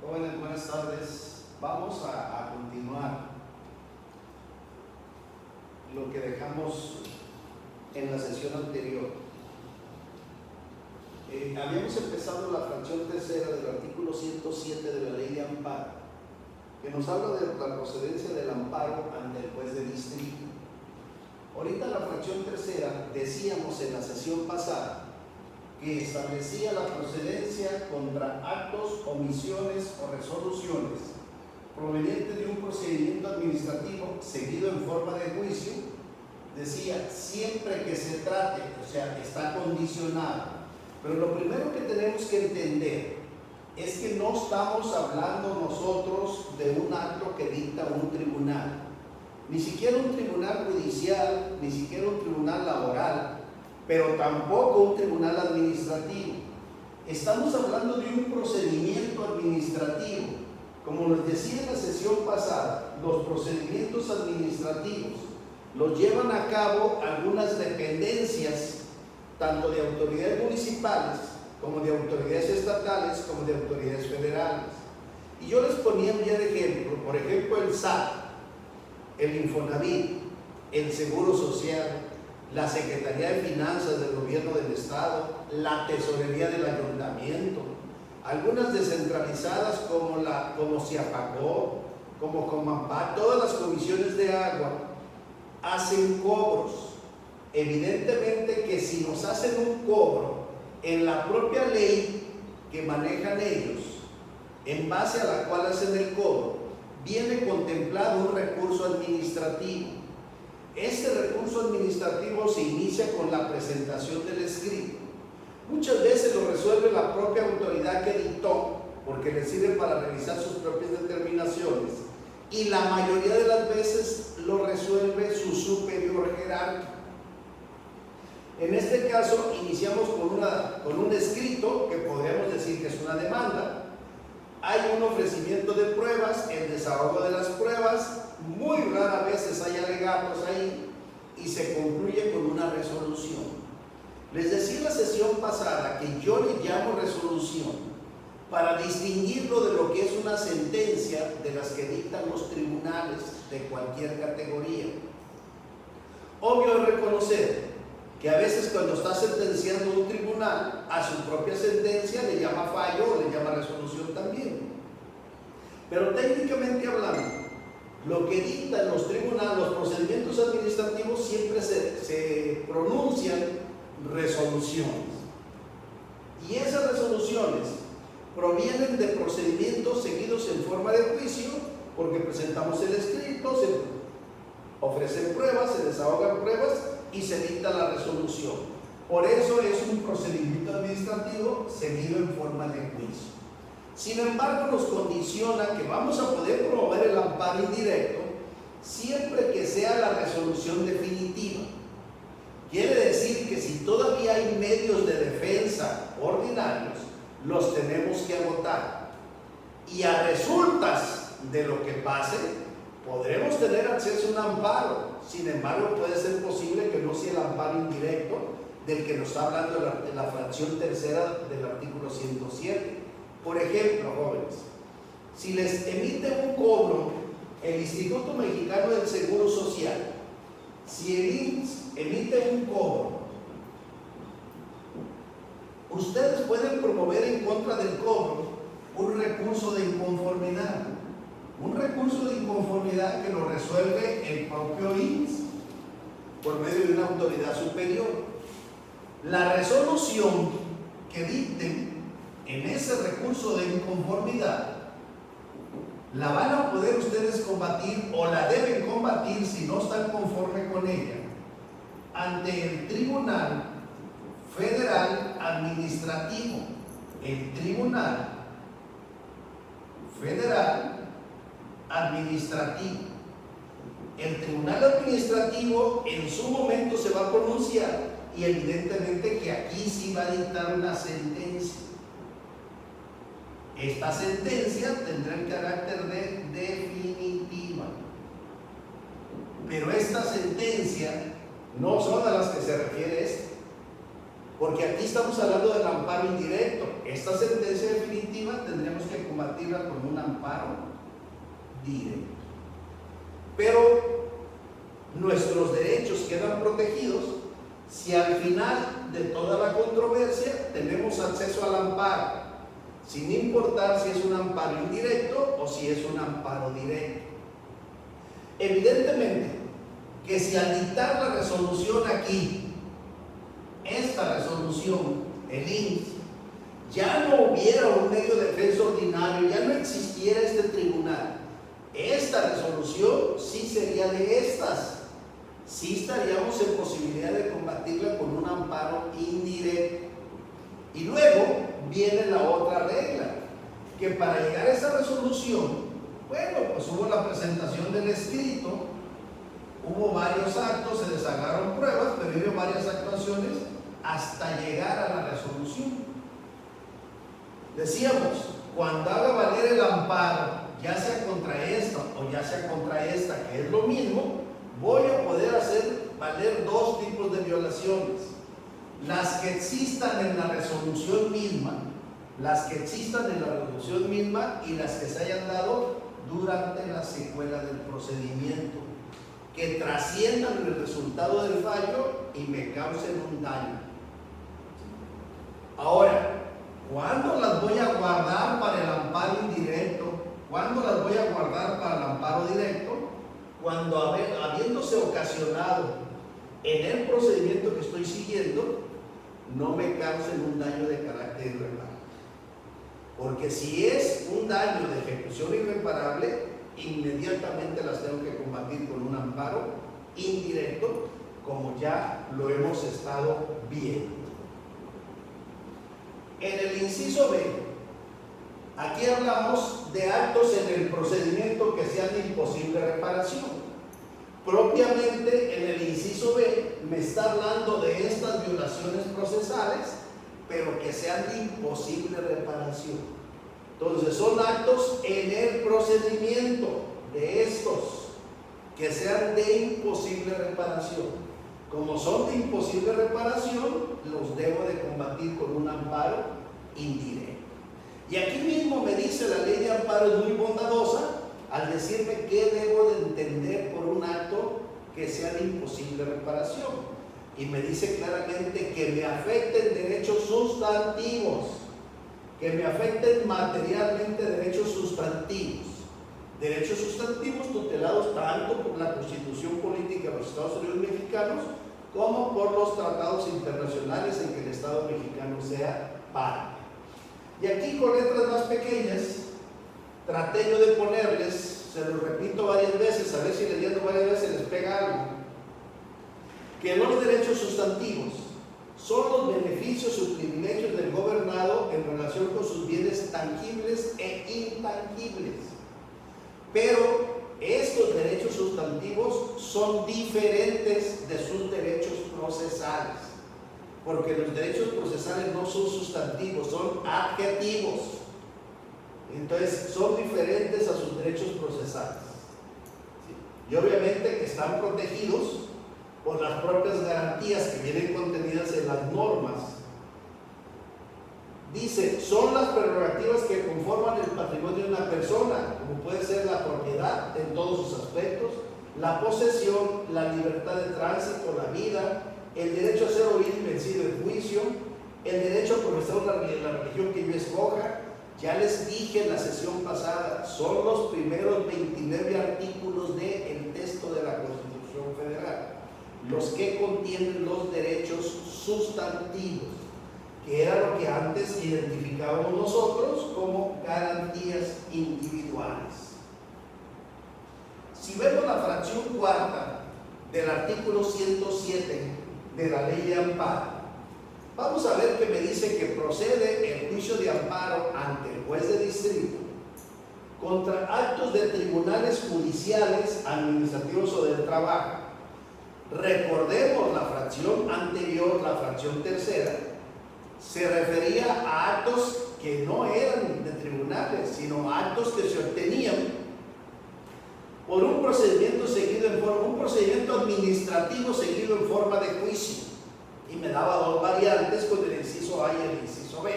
Jóvenes, buenas tardes. Vamos a continuar lo que dejamos en la sesión anterior. Habíamos empezado la fracción tercera del artículo 107 de la Ley de Amparo, que nos habla de la procedencia del amparo ante el juez de distrito. Ahorita la fracción tercera, decíamos en la sesión pasada, que establecía la procedencia contra actos, omisiones o resoluciones provenientes de un procedimiento administrativo seguido en forma de juicio. Decía, siempre que se trate, o sea, está condicionado. Pero lo primero que tenemos que entender es que no estamos hablando nosotros de un acto que dicta un tribunal, ni siquiera un tribunal judicial, ni siquiera un tribunal laboral, pero tampoco un tribunal administrativo. Estamos hablando de un procedimiento administrativo. Como nos decía en la sesión pasada, los procedimientos administrativos los llevan a cabo algunas dependencias, tanto de autoridades municipales, como de autoridades estatales, como de autoridades federales. Y yo les ponía un día de ejemplo, por ejemplo, el SAT, el Infonavit, el Seguro Social, la Secretaría de Finanzas del Gobierno del Estado, la Tesorería del Ayuntamiento, algunas descentralizadas como Ciapagó, como Comampac, todas las comisiones de agua hacen cobros. Evidentemente que si nos hacen un cobro en la propia ley que manejan ellos, en base a la cual hacen el cobro, viene contemplado un recurso administrativo. Este recurso administrativo se inicia con la presentación del escrito. Muchas veces lo resuelve la propia autoridad que dictó, porque le sirve para realizar sus propias determinaciones, y la mayoría de las veces lo resuelve su superior jerárquico. En este caso, iniciamos con un escrito que podríamos decir que es una demanda. Hay un ofrecimiento de pruebas, el desahogo de las pruebas, muy rara veces hay alegatos ahí y se concluye con una resolución. Les decía en la sesión pasada que yo le llamo resolución para distinguirlo de lo que es una sentencia de las que dictan los tribunales de cualquier categoría. Obvio es reconocer que a veces cuando está sentenciando un tribunal a su propia sentencia le llama fallo o le llama resolución también. Pero técnicamente hablando, lo que dictan los tribunales, los procedimientos administrativos siempre se pronuncian resoluciones. Y esas resoluciones provienen de procedimientos seguidos en forma de juicio, porque presentamos el escrito, se ofrecen pruebas, se desahogan pruebas y se dicta la resolución. Por eso es un procedimiento administrativo seguido en forma de juicio. Sin embargo, nos condiciona que vamos a poder promover el amparo indirecto siempre que sea la resolución definitiva. Quiere decir que si todavía hay medios de defensa ordinarios, los tenemos que agotar. Y a resultas de lo que pase, podremos tener acceso a un amparo. Sin embargo, puede ser posible que no sea el amparo indirecto del que nos está hablando la fracción tercera del artículo 107. Por ejemplo, jóvenes, si les emite un cobro el Instituto Mexicano del Seguro Social, si el IMSS emite un cobro, ustedes pueden promover en contra del cobro un recurso de inconformidad. Un recurso de inconformidad que lo resuelve el propio IMSS por medio de una autoridad superior. La resolución que dicten en ese recurso de inconformidad la van a poder ustedes combatir o la deben combatir si no están conforme con ella ante el Tribunal Federal Administrativo. El Tribunal Federal Administrativo. El Tribunal Administrativo en su momento se va a pronunciar y evidentemente que aquí sí va a dictar una sentencia. Esta sentencia tendrá el carácter de definitiva. Pero esta sentencia no son a las que se refiere esto, porque aquí estamos hablando del amparo indirecto. Esta sentencia definitiva tendremos que combatirla con un amparo directo. Pero nuestros derechos quedan protegidos si al final de toda la controversia tenemos acceso al amparo, sin importar si es un amparo indirecto o si es un amparo directo. Evidentemente que si al dictar la resolución aquí, esta resolución, el INS, ya no hubiera un medio de defensa ordinario, ya no existiera este tribunal, esta resolución sí sería de estas. Sí estaríamos en posibilidad de combatirla con un amparo indirecto. Y luego viene la otra regla, que para llegar a esa resolución, bueno, pues hubo la presentación del escrito, hubo varios actos, se desagaron pruebas, pero hubo varias actuaciones hasta llegar a la resolución. Decíamos, cuando haga valer el amparo, ya sea contra esta o ya sea contra esta, que es lo mismo, voy a poder hacer valer dos tipos de violaciones: las que existan en la resolución misma, y las que se hayan dado durante la secuela del procedimiento, que trasciendan el resultado del fallo y me causen un daño. Ahora, ¿cuándo las voy a guardar para el amparo indirecto? ¿Cuándo las voy a guardar para el amparo directo? Cuando habiéndose ocasionado en el procedimiento que estoy siguiendo, no me causen un daño de carácter irreparable. Porque si es un daño de ejecución irreparable, inmediatamente las tengo que combatir con un amparo indirecto, como ya lo hemos estado viendo. En el inciso B, aquí hablamos de actos en el procedimiento que sean de imposible reparación. Propiamente en el inciso B me está hablando de estas violaciones procesales, pero que sean de imposible reparación. Entonces son actos en el procedimiento de estos que sean de imposible reparación. Como son de imposible reparación, los debo de combatir con un amparo indirecto. Y aquí mismo me dice la ley de amparo, es muy bondadosa al decirme qué debo de entender por un acto que sea de imposible reparación. Y me dice claramente que me afecten derechos sustantivos, que me afecten materialmente derechos sustantivos. Derechos sustantivos tutelados tanto por la Constitución Política de los Estados Unidos Mexicanos como por los tratados internacionales en que el Estado mexicano sea parte. Y aquí con letras más pequeñas traté yo de ponerles, se los repito varias veces, a ver si leyendo varias veces les pega algo, que los derechos sustantivos son los beneficios o privilegios del gobernado en relación con sus bienes tangibles e intangibles. Pero estos derechos sustantivos son diferentes de sus derechos procesales, porque los derechos procesales no son sustantivos, son adjetivos. Entonces son diferentes a sus derechos procesales. Y obviamente están protegidos por las propias garantías que vienen contenidas en las normas. Dice, son las prerrogativas que conforman el patrimonio de una persona, como puede ser la propiedad en todos sus aspectos, la posesión, la libertad de tránsito, la vida, el derecho a ser oído y vencido en juicio, el derecho a profesar la religión que yo escoja. Ya les dije en la sesión pasada, son los primeros 29 artículos del texto de la Constitución Federal los que contienen los derechos sustantivos, que era lo que antes identificábamos nosotros como garantías individuales. Si vemos la fracción cuarta del artículo 107 de la ley de amparo, vamos a ver que me dice que procede el juicio de amparo ante el juez de distrito contra actos de tribunales judiciales, administrativos o del trabajo. Recordemos la fracción anterior, la fracción tercera, se refería a actos que no eran de tribunales, sino actos que se obtenían por un procedimiento seguido en forma, un procedimiento administrativo seguido en forma de juicio. Y me daba dos variantes con el inciso A y el inciso B.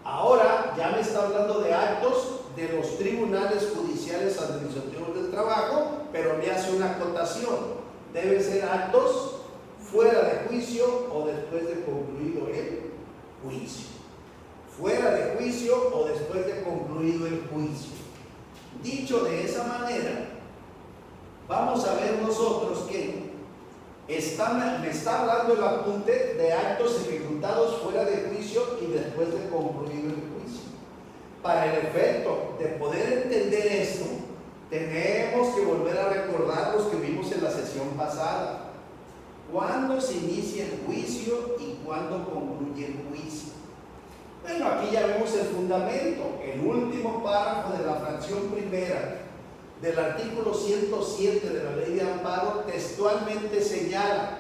Ahora ya me está hablando de actos de los tribunales judiciales administrativos del trabajo, pero me hace una acotación. Deben ser actos fuera de juicio o después de concluido el juicio. Fuera de juicio o después de concluido el juicio. Dicho de esa manera, vamos a ver nosotros que me está hablando el apunte de actos ejecutados fuera de juicio y después de concluido el juicio. Para el efecto de poder entender esto, tenemos que volver a recordar los que vimos en la sesión pasada. ¿Cuándo se inicia el juicio y cuándo concluye el juicio? Bueno, aquí ya vemos el fundamento, el último párrafo de la fracción primera del artículo 107 de la Ley de Amparo textualmente señala: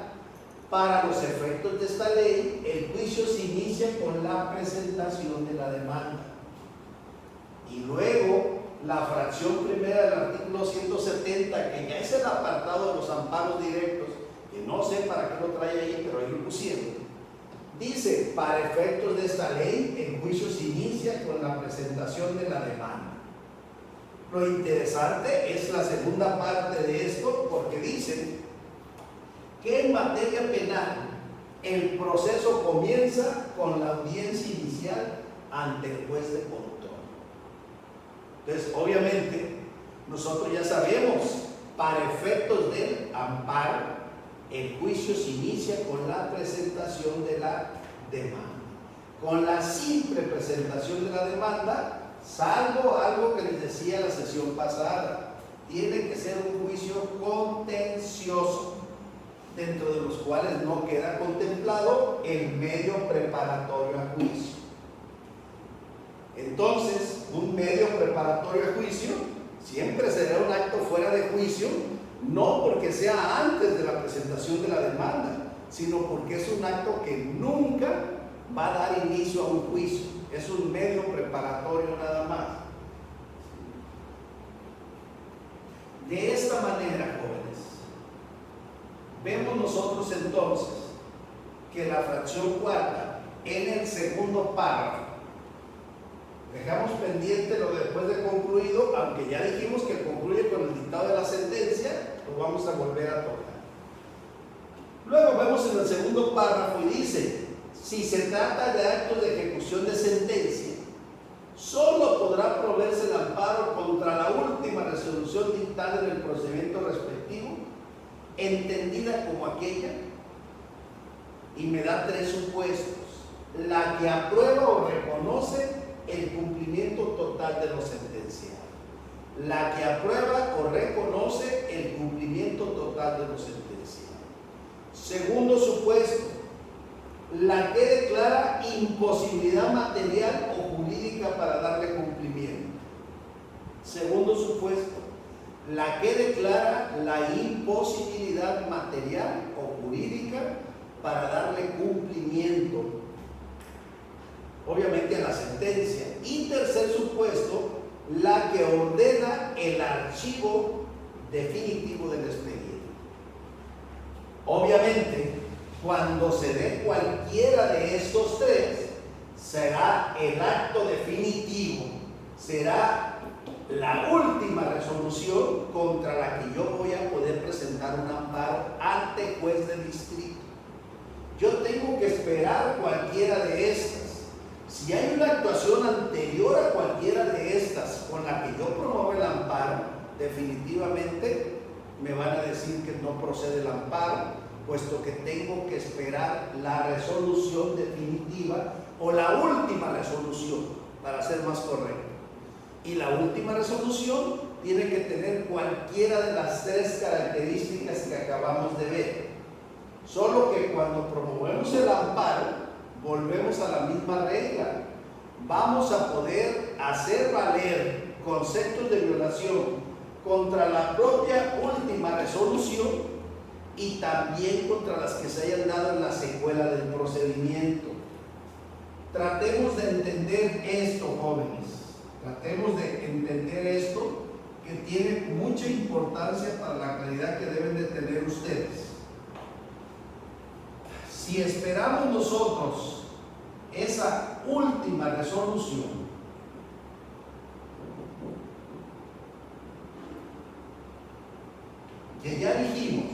para los efectos de esta ley, el juicio se inicia con la presentación de la demanda. Y luego, la fracción primera del artículo 170, que ya es el apartado de los amparos directos, que no sé para qué lo trae ahí, pero ahí lo pusieron, dice: para efectos de esta ley, el juicio se inicia con la presentación de la demanda. Lo interesante es la segunda parte de esto, porque dice que en materia penal el proceso comienza con la audiencia inicial ante el juez de control. Entonces, obviamente, nosotros ya sabemos, para efectos del amparo, el juicio se inicia con la presentación de la demanda. Con la simple presentación de la demanda, salvo algo que les decía la sesión pasada, tiene que ser un juicio contencioso, dentro de los cuales no queda contemplado el medio preparatorio a juicio. Entonces, un medio preparatorio a juicio siempre será un acto fuera de juicio, no porque sea antes de la presentación de la demanda, sino porque es un acto que nunca va a dar inicio a un juicio. Es un medio preparatorio nada más. De esta manera, jóvenes, vemos nosotros entonces que la fracción cuarta, en el segundo párrafo, dejamos pendiente lo de después de concluido, aunque ya dijimos que concluye con el dictado de la sentencia, lo vamos a volver a tocar. Luego vemos en el segundo párrafo y dice: si se trata de actos de ejecución de sentencia, solo podrá proveerse el amparo contra la última resolución dictada en el procedimiento respectivo, entendida como aquella, y me da tres supuestos: la que aprueba o reconoce el cumplimiento total de lo sentenciado, la que aprueba o reconoce el cumplimiento total de lo sentenciado. Segundo supuesto, la que declara imposibilidad material o jurídica para darle cumplimiento. Segundo supuesto, la que declara la imposibilidad material o jurídica para darle cumplimiento, obviamente, a la sentencia. Y tercer supuesto, la que ordena el archivo definitivo del expediente. Obviamente, cuando se dé cualquiera de estos tres, será el acto definitivo, será la última resolución contra la que yo voy a poder presentar un amparo ante juez de distrito. Yo tengo que esperar cualquiera de estas. Si hay una actuación anterior a cualquiera de estas con la que yo promuevo el amparo, definitivamente me van a decir que no procede el amparo, puesto que tengo que esperar la resolución definitiva o la última resolución, para ser más correcto. Y la última resolución tiene que tener cualquiera de las tres características que acabamos de ver. Solo que cuando promovemos el amparo, volvemos a la misma regla. Vamos a poder hacer valer conceptos de violación contra la propia última resolución y también contra las que se hayan dado en la secuela del procedimiento. Tratemos de entender esto, jóvenes. Tratemos de entender esto, que tiene mucha importancia para la claridad que deben de tener ustedes. Si esperamos nosotros esa última resolución que ya dijimos,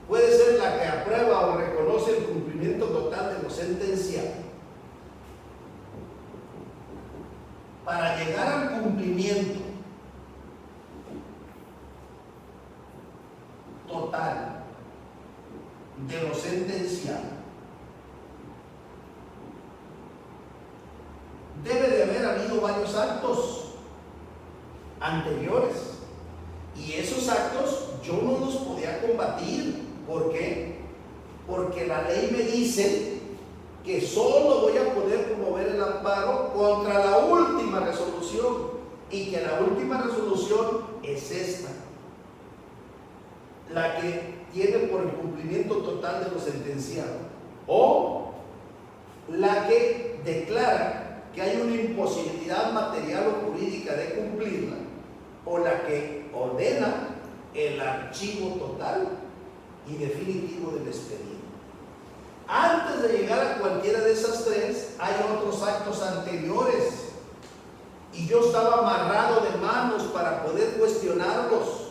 puede ser la que aprueba o reconoce el cumplimiento total de lo sentenciado. Para llegar al cumplimiento total de lo sentenciado, debe de haber habido varios actos anteriores, y esos actos yo no los podía combatir. ¿Por qué? Porque la ley me dice que solo voy a poder promover el amparo contra la última resolución, y que la última resolución es esta, la que tiene por el cumplimiento total de lo sentenciado, o la que declara que hay una imposibilidad material o jurídica de cumplirla, o la que ordena el archivo total y definitivo del expediente. Antes de llegar a cualquiera de esas tres, hay otros actos anteriores, y yo estaba amarrado de manos para poder cuestionarlos,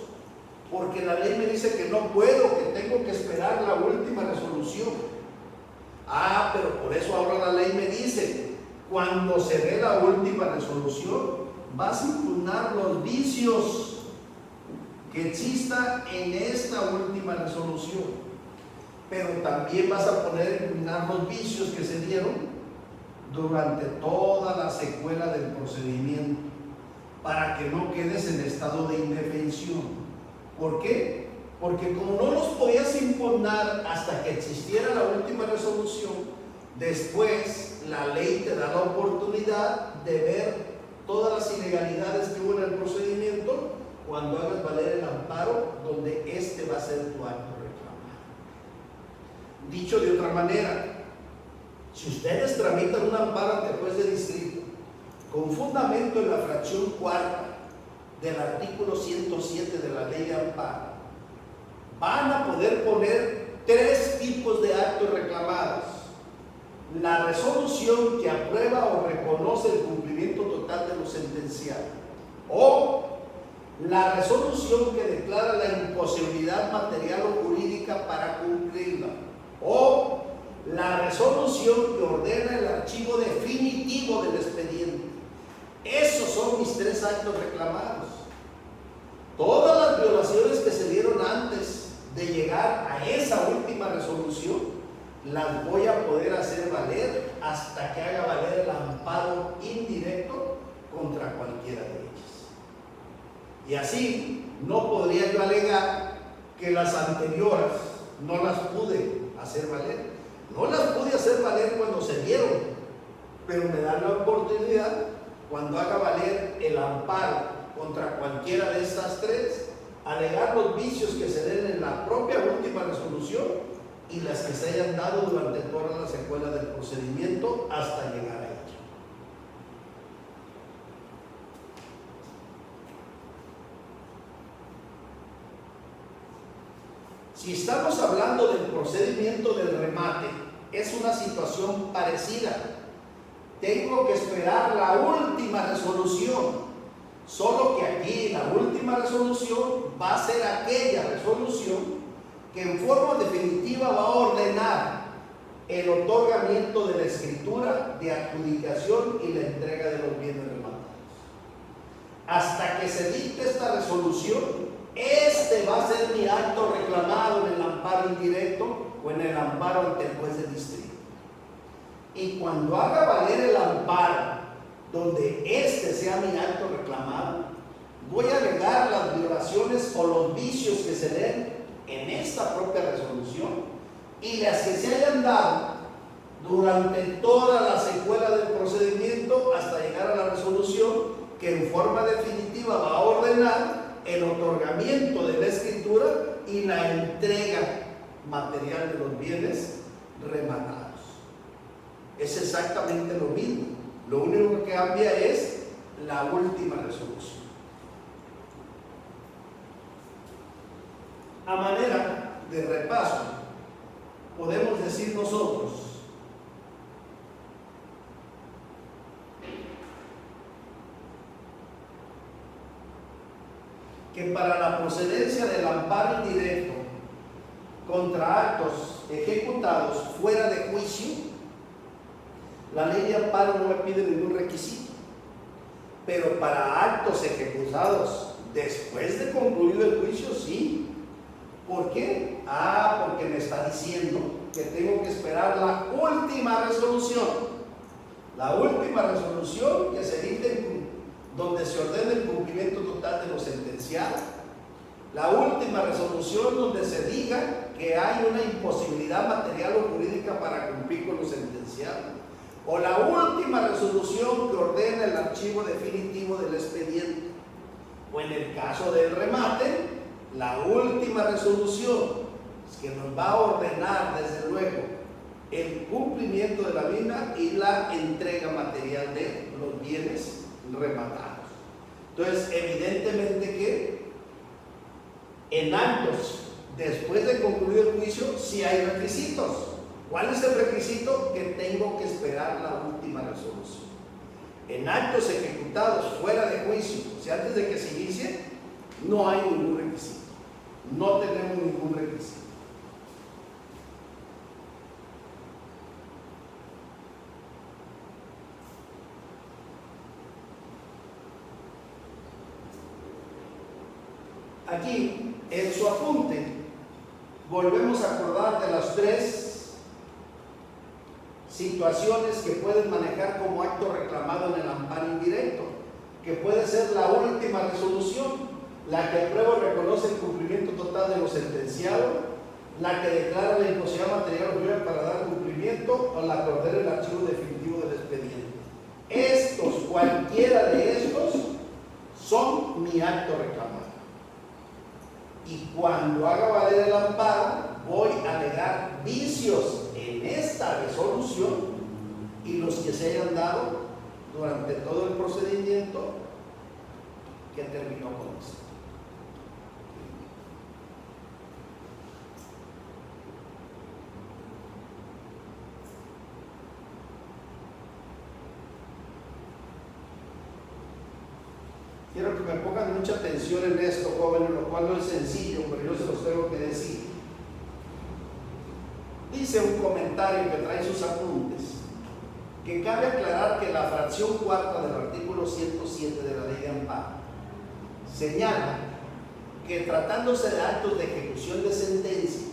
porque la ley me dice que no puedo, que tengo que esperar la última resolución. Pero por eso ahora la ley me dice, cuando se dé la última resolución, vas a impugnar los vicios que exista en esta última resolución, pero también vas a poder eliminar los vicios que se dieron durante toda la secuela del procedimiento, para que no quedes en estado de indefensión. ¿Por qué? Porque como no los podías impugnar hasta que existiera la última resolución, después la ley te da la oportunidad de ver todas las ilegalidades que hubo en el procedimiento cuando hagas valer el amparo, donde este va a ser tu acto reclamado. Dicho de otra manera, si ustedes tramitan un amparo ante el juez de distrito con fundamento en la fracción cuarta del artículo 107 de la ley de amparo, van a poder poner tres tipos de actos reclamados: la resolución que aprueba o reconoce el cumplimiento total de lo sentenciado, o la resolución que declara la imposibilidad material o jurídica para cumplirla, o la resolución que ordena el archivo definitivo del expediente. Esos son mis tres actos reclamados. Todas las violaciones que se dieron antes de llegar a esa última resolución, las voy a poder hacer valer hasta que haga valer el amparo indirecto contra cualquiera de ellas. Y así no podría yo alegar que las anteriores no las pude hacer valer. No las pude hacer valer cuando se dieron, pero me dan la oportunidad, cuando haga valer el amparo contra cualquiera de estas tres, alegar los vicios que se den en la propia última resolución y las que se hayan dado durante toda la secuela del procedimiento hasta llegar a ella. Si estamos hablando del procedimiento del remate, es una situación parecida. Tengo que esperar la última resolución, solo que aquí la última resolución va a ser aquella resolución que en forma definitiva va a ordenar el otorgamiento de la escritura de adjudicación y la entrega de los bienes rematados. Hasta que se dicte esta resolución, este va a ser mi acto reclamado en el amparo indirecto o en el amparo ante el juez de distrito. Y cuando haga valer el amparo, donde este sea mi acto reclamado, voy a alegar las violaciones o los vicios que se den en esta propia resolución y las que se hayan dado durante toda la secuela del procedimiento hasta llegar a la resolución que en forma definitiva va a ordenar el otorgamiento de la escritura y la entrega material de los bienes rematados. Es exactamente lo mismo. Lo único que cambia es la última resolución. A manera de repaso, podemos decir nosotros que para la procedencia del amparo indirecto contra actos ejecutados fuera de juicio, la ley de amparo no me pide ningún requisito, pero para actos ejecutados después de concluido el juicio, sí. ¿Por qué? Porque me está diciendo que tengo que esperar la última resolución. La última resolución que se dicte donde se ordena el cumplimiento total de lo sentenciado. La última resolución donde se diga que hay una imposibilidad material o jurídica para cumplir con lo sentenciado. O la última resolución que ordena el archivo definitivo del expediente. O en el caso del remate, la última resolución que nos va a ordenar desde luego el cumplimiento de la misma y la entrega material de los bienes rematados. Entonces, evidentemente que en actos después de concluir el juicio sí hay requisitos. ¿Cuál es el requisito? Que tengo que esperar la última resolución. En actos ejecutados fuera de juicio, o sea, antes de que se inicie, no hay ningún requisito. No tenemos ningún requisito. Aquí, en su apunte, volvemos a acordar de las tres situaciones que pueden manejar como acto reclamado en el amparo indirecto, que puede ser la última resolución, la que aprueba o reconoce el cumplimiento total de lo sentenciado, la que declara la imposibilidad material o jurídica para dar cumplimiento, o la que ordena el archivo definitivo del expediente. Cualquiera de estos, son mi acto reclamado. Y cuando haga valer el amparo, voy a alegar vicios en esta resolución y los que se hayan dado durante todo el procedimiento que terminó con esto. Quiero que me pongan mucha atención en esto, jóvenes, lo cual no es sencillo, pero yo se los tengo que decir. Dice un comentario que trae sus apuntes, que cabe aclarar que la fracción cuarta del artículo 107 de la ley de amparo señala que tratándose de actos de ejecución de sentencia,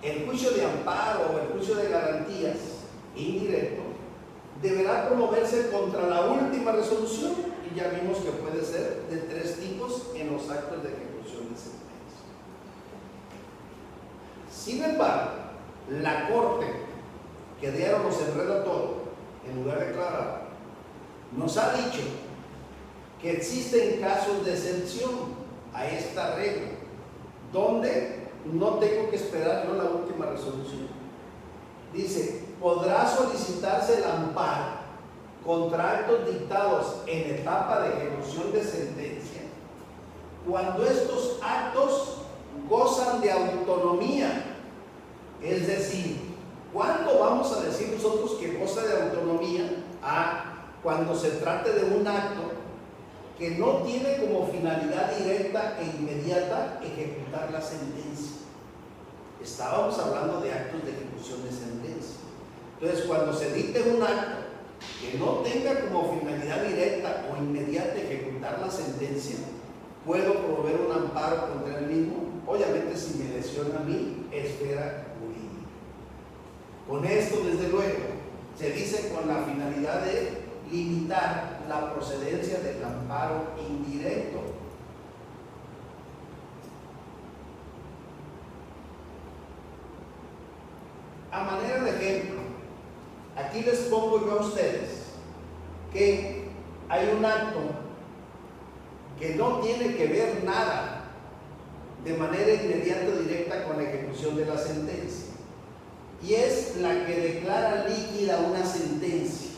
el juicio de amparo o el juicio de garantías indirecto deberá promoverse contra la última resolución. Y ya vimos que puede ser de tres tipos en los actos de ejecución de sentencia. Sin embargo, la Corte, que diario nos enreda todo, en lugar de aclarar, nos ha dicho que existen casos de excepción a esta regla, donde no tengo que esperar yo la última resolución. Dice, podrá solicitarse el amparo contra actos dictados en etapa de ejecución de sentencia cuando estos actos gozan de autonomía. Es decir, ¿cuándo vamos a decir nosotros que goza de autonomía? Cuando se trate de un acto que no tiene como finalidad directa e inmediata ejecutar la sentencia. Estábamos hablando de actos de ejecución de sentencia. Entonces, cuando se dicte un acto que no tenga como finalidad directa o inmediata ejecutar la sentencia, puedo promover un amparo contra el mismo, obviamente si me lesiona a mi esfera jurídica. Con esto, desde luego, se dice con la finalidad de limitar la procedencia del amparo indirecto. A manera de ejemplo, aquí les pongo yo a ustedes que hay un acto que no tiene que ver nada de manera inmediata o directa con la ejecución de la sentencia, y es la que declara líquida una sentencia.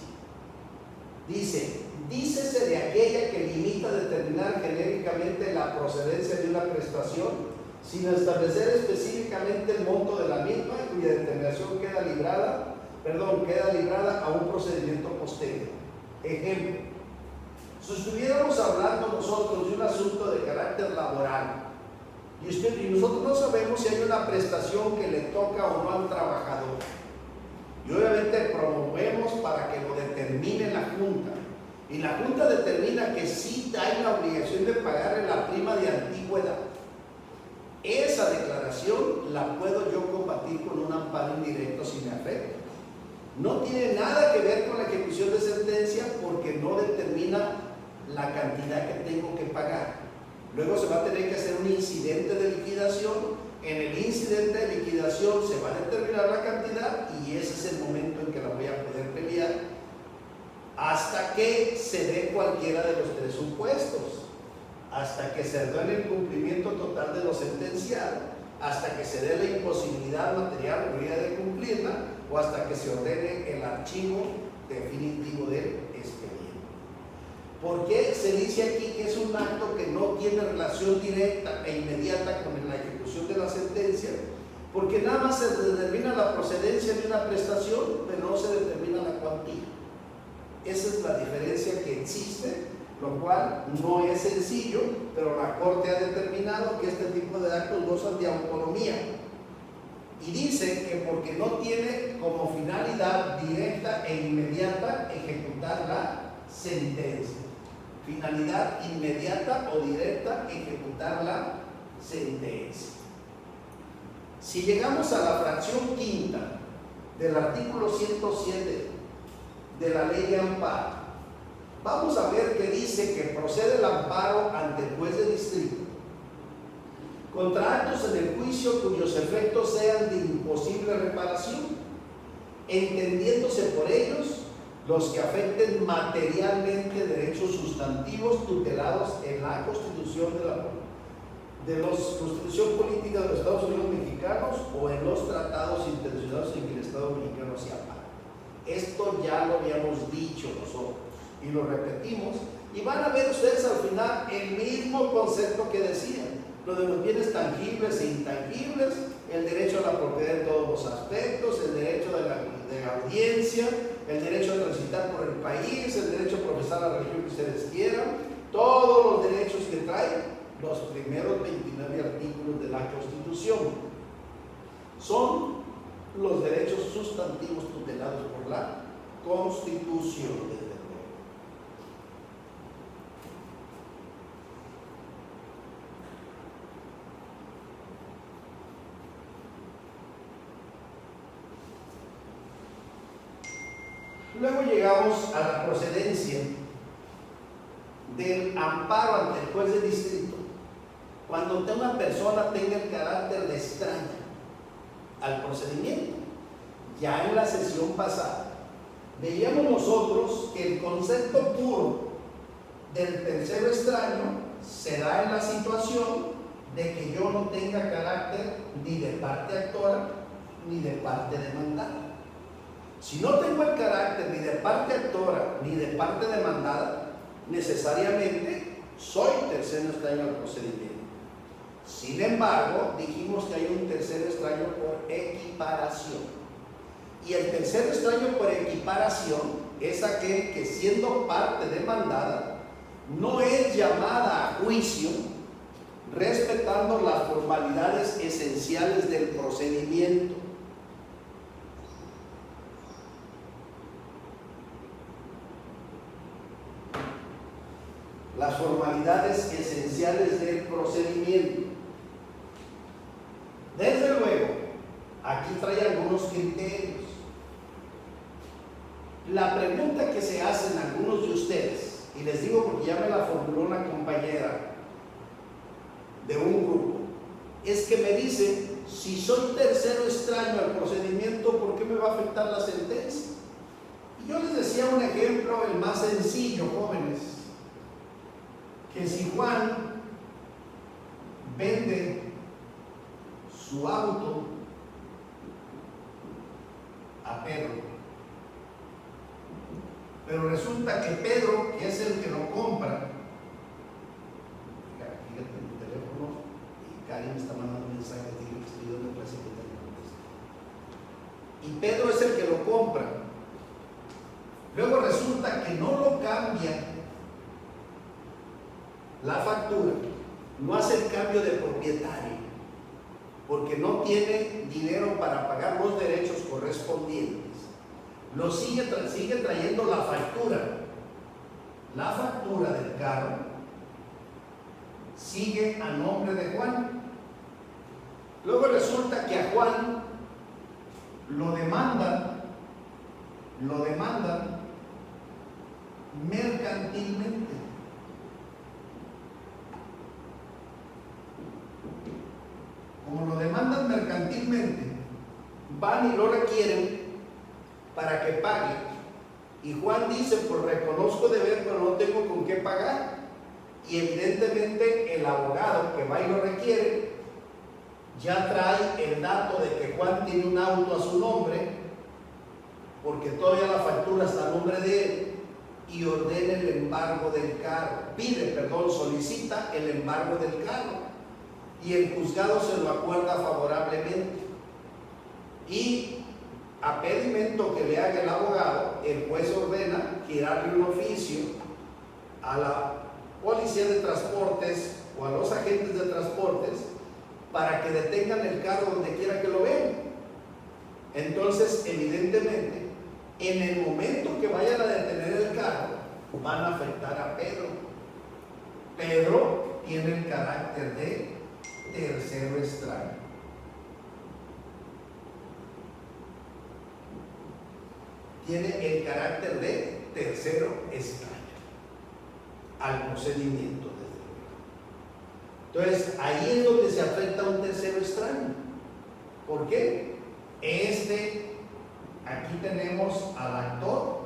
Dícese de aquella que limita a determinar genéricamente la procedencia de una prestación sin establecer específicamente el monto de la misma, cuya determinación queda librada a un procedimiento posterior. Ejemplo, si estuviéramos hablando nosotros de una asunto de carácter laboral y nosotros no sabemos si hay una prestación que le toca o no al trabajador, y obviamente promovemos para que lo determine la Junta, y la Junta determina que sí hay la obligación de pagarle la prima de antigüedad, esa declaración la puedo yo combatir con un amparo indirecto si me afecta. No tiene nada que ver con la ejecución de sentencia porque no determina la cantidad que tengo que pagar. Luego se va a tener que hacer un incidente de liquidación. En el incidente de liquidación se va a determinar la cantidad y ese es el momento en que la voy a poder pelear hasta que se dé cualquiera de los tres supuestos, hasta que se ordene el cumplimiento total de lo sentenciado, hasta que se dé la imposibilidad material o realidad de cumplirla, o hasta que se ordene el archivo definitivo del expediente. ¿Por qué se dice aquí que es un acto que no tiene relación directa e inmediata con la ejecución de la sentencia? Porque nada más se determina la procedencia de una prestación, pero no se determina la cuantía. Esa es la diferencia que existe, lo cual no es sencillo, pero la Corte ha determinado que este tipo de actos gozan de autonomía. Y dice que porque no tiene como finalidad directa e inmediata ejecutar la sentencia. Finalidad inmediata o directa, ejecutar la sentencia. Si llegamos a la fracción quinta del artículo 107 de la ley de amparo, vamos a ver que dice que procede el amparo ante el juez de distrito contra actos en el juicio cuyos efectos sean de imposible reparación, entendiéndose por ellos los que afecten materialmente derechos sustantivos tutelados en la Constitución de la Constitución Política de los Estados Unidos Mexicanos o en los tratados internacionales en que el Estado mexicano se ampara. Esto ya lo habíamos dicho nosotros y lo repetimos, y van a ver ustedes al final el mismo concepto que decían: lo de los bienes tangibles e intangibles, el derecho a la propiedad en todos los aspectos, el derecho de la audiencia, el derecho a transitar por el país, el derecho a profesar la religión que ustedes quieran, todos los derechos que traen los primeros 29 artículos de la Constitución. Son los derechos sustantivos tutelados por la Constitución. Luego llegamos a la procedencia del amparo ante el juez de distrito. Cuando una persona tenga el carácter de extraña al procedimiento. Ya en la sesión pasada veíamos nosotros que el concepto puro del tercero extraño se da en la situación de que yo no tenga carácter ni de parte actora ni de parte demandada. Si no tengo el carácter ni de parte actora ni de parte demandada, necesariamente soy tercero extraño al procedimiento. Sin embargo, dijimos que hay un tercero extraño por equiparación. Y el tercero extraño por equiparación es aquel que, siendo parte demandada, no es llamada a juicio respetando las formalidades esenciales del procedimiento. Las formalidades esenciales del procedimiento. Desde luego, aquí trae algunos criterios. La pregunta que se hacen algunos de ustedes, y les digo porque ya me la formuló una compañera de un grupo, es que me dice: si soy tercero extraño al procedimiento, ¿por qué me va a afectar la sentencia? Y yo les decía un ejemplo, el más sencillo, jóvenes, que si Juan vende su auto a Pedro, pero resulta que Pedro, que es el que lo compra, fíjate en mi teléfono y Karim me está mandando un mensaje, digo que estoy dando clase que te contesta, y Pedro es el que lo compra, luego resulta que no lo cambia la factura, no hace el cambio de propietario, porque no tiene dinero para pagar los derechos correspondientes. Lo sigue trayendo la factura. La factura del carro sigue a nombre de Juan. Luego resulta que a Juan lo demandan mercantilmente. Como lo demandan mercantilmente, van y lo requieren para que pague. Y Juan dice, pues reconozco deber, pero no tengo con qué pagar. Y evidentemente el abogado que va y lo requiere, ya trae el dato de que Juan tiene un auto a su nombre, porque todavía la factura está a nombre de él, y ordena el embargo del carro. Solicita el embargo del carro. Y el juzgado se lo acuerda favorablemente. Y a pedimento que le haga el abogado, el juez ordena girarle un oficio a la policía de transportes o a los agentes de transportes para que detengan el carro donde quiera que lo vean. Entonces, evidentemente, en el momento que vayan a detener el carro, van a afectar a Pedro. Pedro tiene el carácter de tercero extraño. Tiene el carácter de tercero extraño al procedimiento, desde luego. Entonces, ahí es donde se afecta a un tercero extraño. ¿Por qué? Aquí tenemos al actor,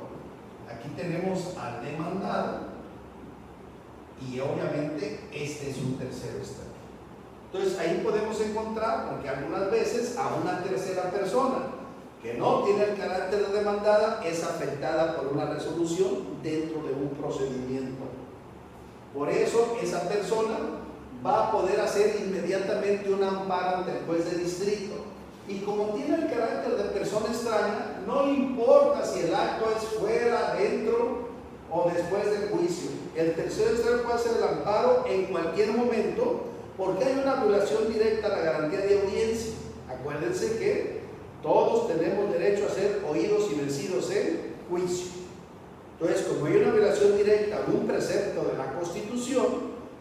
aquí tenemos al demandado, y obviamente este es un tercero extraño. Entonces ahí podemos encontrar, porque algunas veces a una tercera persona que no tiene el carácter de demandada es afectada por una resolución dentro de un procedimiento. Por eso esa persona va a poder hacer inmediatamente un amparo ante el juez de distrito. Y como tiene el carácter de persona extraña, no importa si el acto es fuera, dentro o después del juicio. El tercero extraño puede hacer el amparo en cualquier momento, porque hay una violación directa a la garantía de audiencia. Acuérdense que todos tenemos derecho a ser oídos y vencidos en juicio. Entonces, como hay una violación directa a un precepto de la Constitución,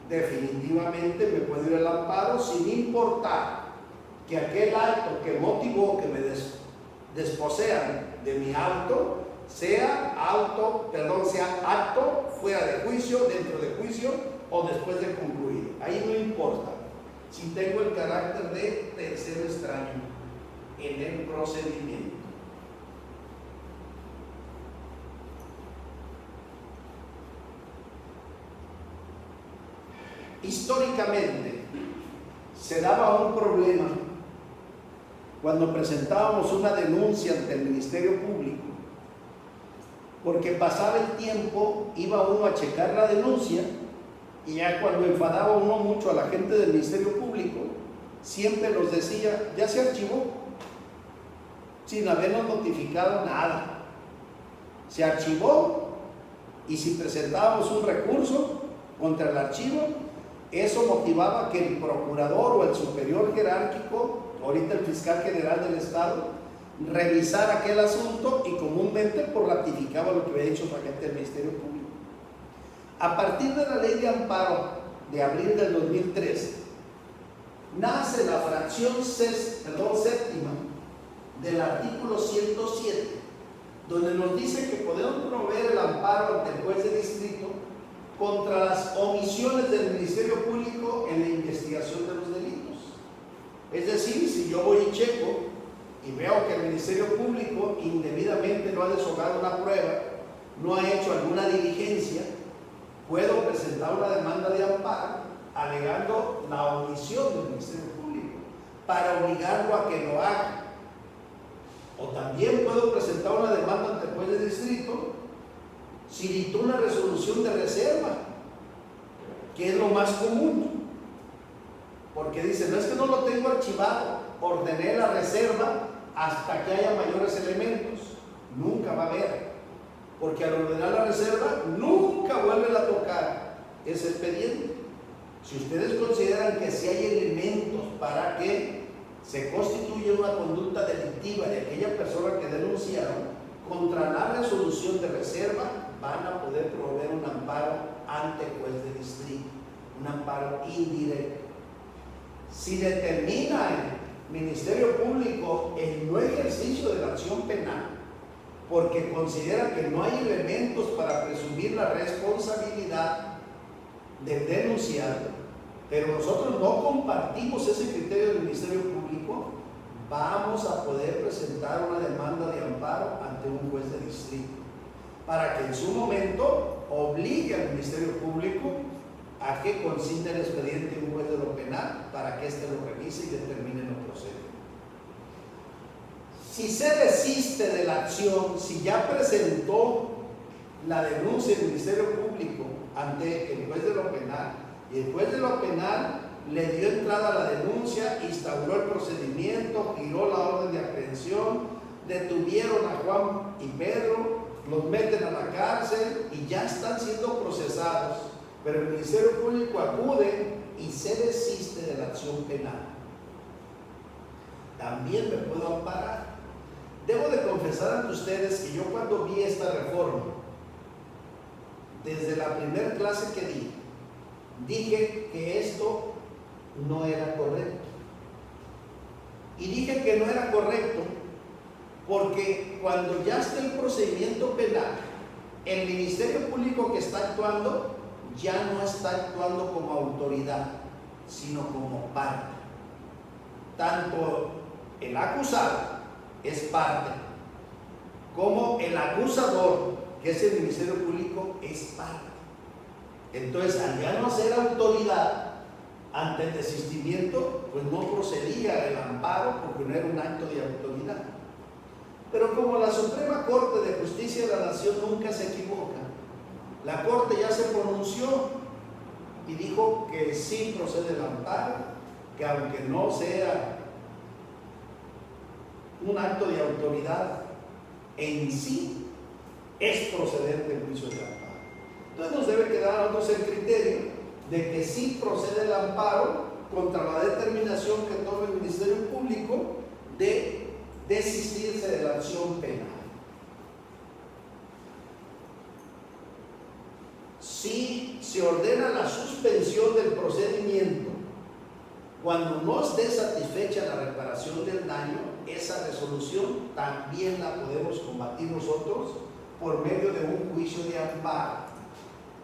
definitivamente me puedo ir al amparo sin importar que aquel acto que motivó que me desposean de mi auto sea acto fuera de juicio, dentro de juicio o después de concluido. Ahí no importa si tengo el carácter de tercero extraño en el procedimiento. Históricamente se daba un problema cuando presentábamos una denuncia ante el Ministerio Público, porque pasaba el tiempo, iba uno a checar la denuncia, y ya cuando enfadaba uno mucho a la gente del Ministerio Público, siempre nos decía, ya se archivó, sin habernos notificado nada. Se archivó, y si presentábamos un recurso contra el archivo, eso motivaba que el procurador o el superior jerárquico, ahorita el fiscal general del Estado, revisara aquel asunto y comúnmente ratificaba lo que había dicho la gente del Ministerio Público. A partir de la ley de amparo de abril del 2013, nace la fracción séptima del artículo 107, donde nos dice que podemos promover el amparo ante el juez de distrito contra las omisiones del Ministerio Público en la investigación de los delitos. Es decir, si yo voy y checo y veo que el Ministerio Público indebidamente no ha deshogado una prueba, no ha hecho alguna diligencia, puedo presentar una demanda de amparo alegando la omisión del Ministerio Público para obligarlo a que lo haga. O también puedo presentar una demanda ante el juez de distrito si dictó una resolución de reserva, que es lo más común, porque dice, no es que no lo tengo archivado, ordené la reserva hasta que haya mayores elementos. Nunca va a haber, porque al ordenar la reserva nunca vuelven a tocar ese expediente. Si ustedes consideran que si hay elementos para que se constituya una conducta delictiva de aquella persona que denunciaron, contra la resolución de reserva van a poder promover un amparo ante el juez de distrito, un amparo indirecto. Si determina el Ministerio Público el no ejercicio de la acción penal, porque considera que no hay elementos para presumir la responsabilidad del denunciado, pero nosotros no compartimos ese criterio del Ministerio Público, vamos a poder presentar una demanda de amparo ante un juez de distrito para que en su momento obligue al Ministerio Público a que consigne el expediente un juez de lo penal para que éste lo revise y determine lo procedimiento. Si se desiste de la acción, si ya presentó la denuncia del Ministerio Público ante el juez de lo penal y el juez de lo penal le dio entrada a la denuncia, instauró el procedimiento, giró la orden de aprehensión, detuvieron a Juan y Pedro, los meten a la cárcel y ya están siendo procesados, pero el Ministerio Público acude y se desiste de la acción penal, también me puedo amparar. Debo de confesar ante ustedes que yo cuando vi esta reforma, desde la primera clase que di, dije que esto no era correcto. Y dije que no era correcto porque cuando ya está el procedimiento penal, el Ministerio Público que está actuando ya no está actuando como autoridad, sino como parte. Tanto el acusado es parte, como el acusador, que es el Ministerio Público, es parte. Entonces, al ya no ser autoridad ante el desistimiento, pues no procedía el amparo porque no era un acto de autoridad. Pero como la Suprema Corte de Justicia de la Nación nunca se equivoca, la Corte ya se pronunció y dijo que sí procede el amparo, que aunque no sea un acto de autoridad en sí, es procedente el juicio de amparo. Entonces nos debe quedar a nosotros el criterio de que sí procede el amparo contra la determinación que tome el Ministerio Público de desistirse de la acción penal. Si se ordena la suspensión del procedimiento cuando no esté satisfecha la reparación del daño, esa resolución también la podemos combatir nosotros por medio de un juicio de amparo.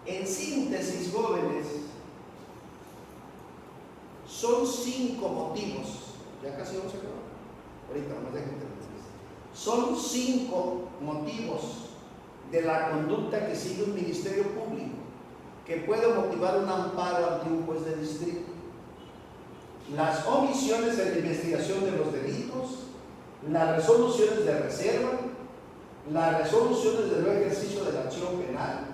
En síntesis, jóvenes, son 5 motivos, ya casi vamos a acabar, ahorita nomás déjenme terminar. Son 5 motivos de la conducta que sigue un Ministerio Público que puede motivar un amparo ante un juez de distrito: las omisiones en la investigación de los delitos, las resoluciones de reserva, las resoluciones de no ejercicio de la acción penal,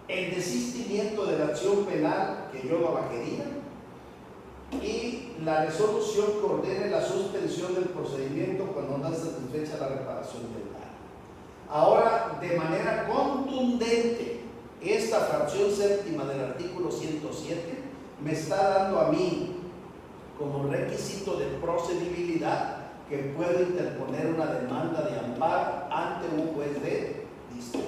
el desistimiento de la acción penal que yo no la quería, y la resolución que ordene la suspensión del procedimiento cuando no está satisfecha la reparación del daño. Ahora, de manera contundente, esta fracción séptima del artículo 107 me está dando a mí como requisito de procedibilidad que puedo interponer una demanda de amparo ante un juez de distrito.